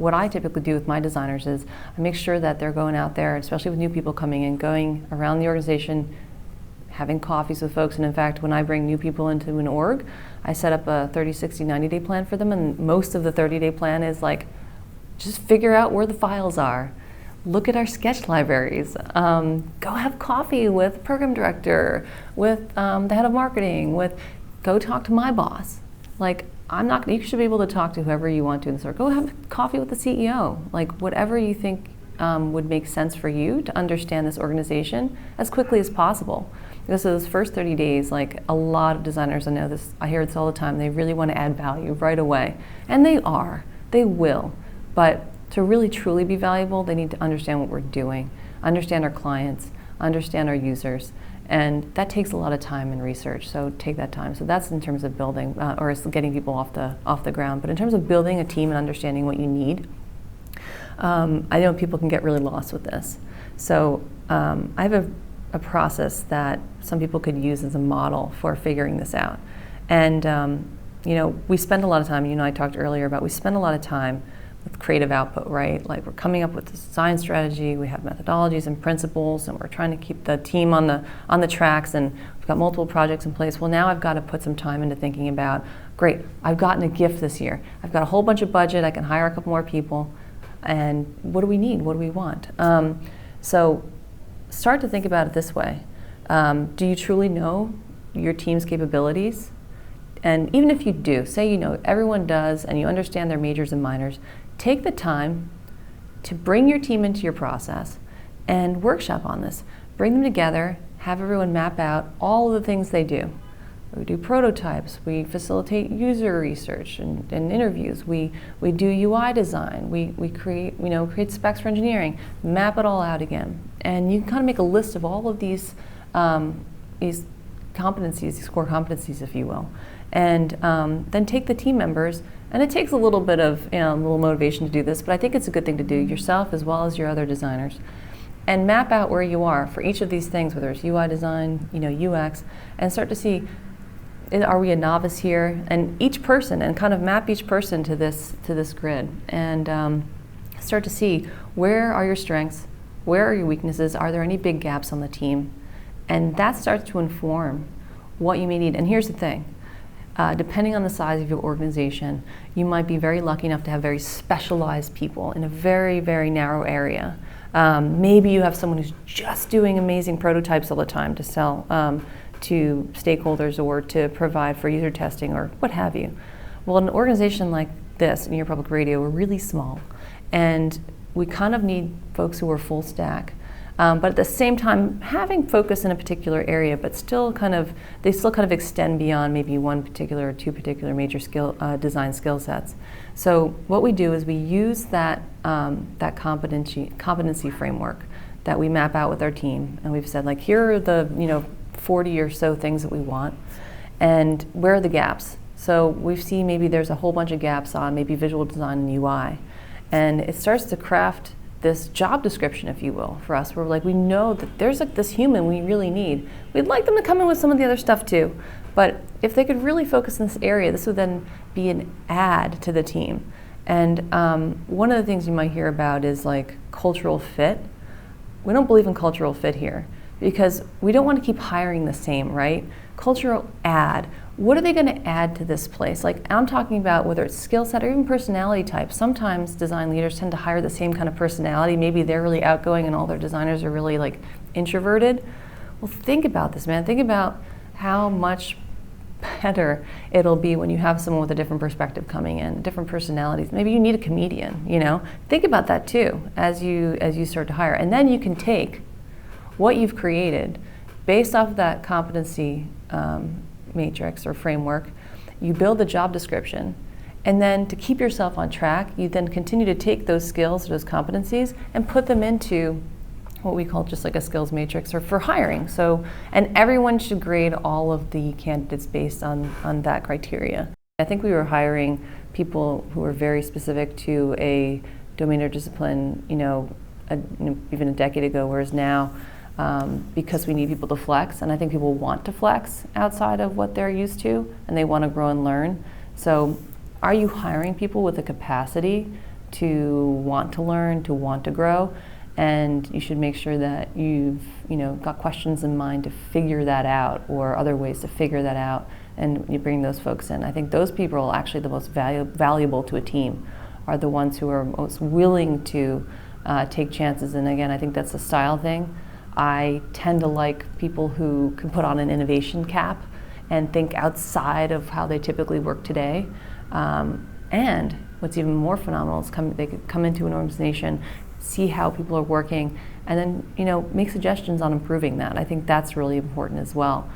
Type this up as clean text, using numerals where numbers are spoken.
what I typically do with my designers is I make sure that they're going out there, especially with new people coming in, going around the organization, having coffees with folks. And in fact, when I bring new people into an org, I set up a 30, 60, 90-day plan for them. And most of the 30-day plan is like, just figure out where the files are. Look at our sketch libraries. Go have coffee with the program director, with the head of marketing, go talk to my boss. Like, you should be able to talk to whoever you want to in the store. Go have coffee with the CEO. Like, whatever you think would make sense for you to understand this organization as quickly as possible. Because those first 30 days, like a lot of designers, I know this, I hear this all the time, they really want to add value right away. And they will. But to really truly be valuable, they need to understand what we're doing, understand our clients, understand our users. And that takes a lot of time and research, so take that time. So that's in terms of building, or getting people off the ground. But in terms of building a team and understanding what you need, I know people can get really lost with this. So I have a process that some people could use as a model for figuring this out. And we spend a lot of time, I talked earlier about, we spend a lot of time with creative output, right? Like, we're coming up with the design strategy, we have methodologies and principles, and we're trying to keep the team on the tracks, and we've got multiple projects in place. Well, now I've got to put some time into thinking about, great, I've gotten a gift this year. I've got a whole bunch of budget, I can hire a couple more people, and what do we need? What do we want? So start to think about it this way. Do you truly know your team's capabilities? And even if you do, say everyone does, and you understand their majors and minors, take the time to bring your team into your process and workshop on this. Bring them together, have everyone map out all of the things they do. We do prototypes, we facilitate user research and interviews, we do UI design, we create specs for engineering, map it all out again. And you can kind of make a list of all of these competencies, these core competencies, if you will. And then take the team members, and it takes a little bit of a little motivation to do this, but I think it's a good thing to do yourself as well as your other designers, and map out where you are for each of these things, whether it's UI design, UX, and start to see, are we a novice here? And each person, and kind of map each person to this grid, and start to see, where are your strengths, where are your weaknesses, are there any big gaps on the team, and that starts to inform what you may need. And here's the thing. Depending on the size of your organization, you might be very lucky enough to have very specialized people in a very, very narrow area. Maybe you have someone who's just doing amazing prototypes all the time to sell to stakeholders or to provide for user testing or what have you. Well, an organization like this, New York Public Radio, we're really small, and we kind of need folks who are full stack. But at the same time, having focus in a particular area, but they still kind of extend beyond maybe one particular or two particular major design skill sets. So what we do is we use that competency framework that we map out with our team, and we've said, like, here are the 40 or so things that we want, and where are the gaps? So we've seen maybe there's a whole bunch of gaps on maybe visual design and UI, and it starts to craft this job description, if you will, for us. We're like, we know that there's this human we really need. We'd like them to come in with some of the other stuff too, but if they could really focus in this area, this would then be an add to the team. And one of the things you might hear about is like cultural fit. We don't believe in cultural fit here because we don't want to keep hiring the same, right? Cultural add. What are they going to add to this place? Like, I'm talking about whether it's skill set or even personality type. Sometimes design leaders tend to hire the same kind of personality. Maybe they're really outgoing and all their designers are really like introverted. Well, think about this, man. Think about how much better it'll be when you have someone with a different perspective coming in, different personalities. Maybe you need a comedian, Think about that too as you start to hire. And then you can take what you've created based off of that competency matrix or framework, you build the job description, and then to keep yourself on track, you then continue to take those skills, those competencies, and put them into what we call just like a skills matrix or for hiring. So, and everyone should grade all of the candidates based on that criteria. I think we were hiring people who were very specific to a domain or discipline, even a decade ago, whereas now, because we need people to flex, and I think people want to flex outside of what they're used to, and they want to grow and learn. So are you hiring people with the capacity to want to learn, to want to grow, and you should make sure that you've got questions in mind to figure that out, or other ways to figure that out, and you bring those folks in. I think those people are actually the most valuable to a team, are the ones who are most willing to take chances. And again, I think that's a style thing. I tend to like people who can put on an innovation cap and think outside of how they typically work today. And what's even more phenomenal is they could come into an organization, see how people are working, and then make suggestions on improving that. I think that's really important as well.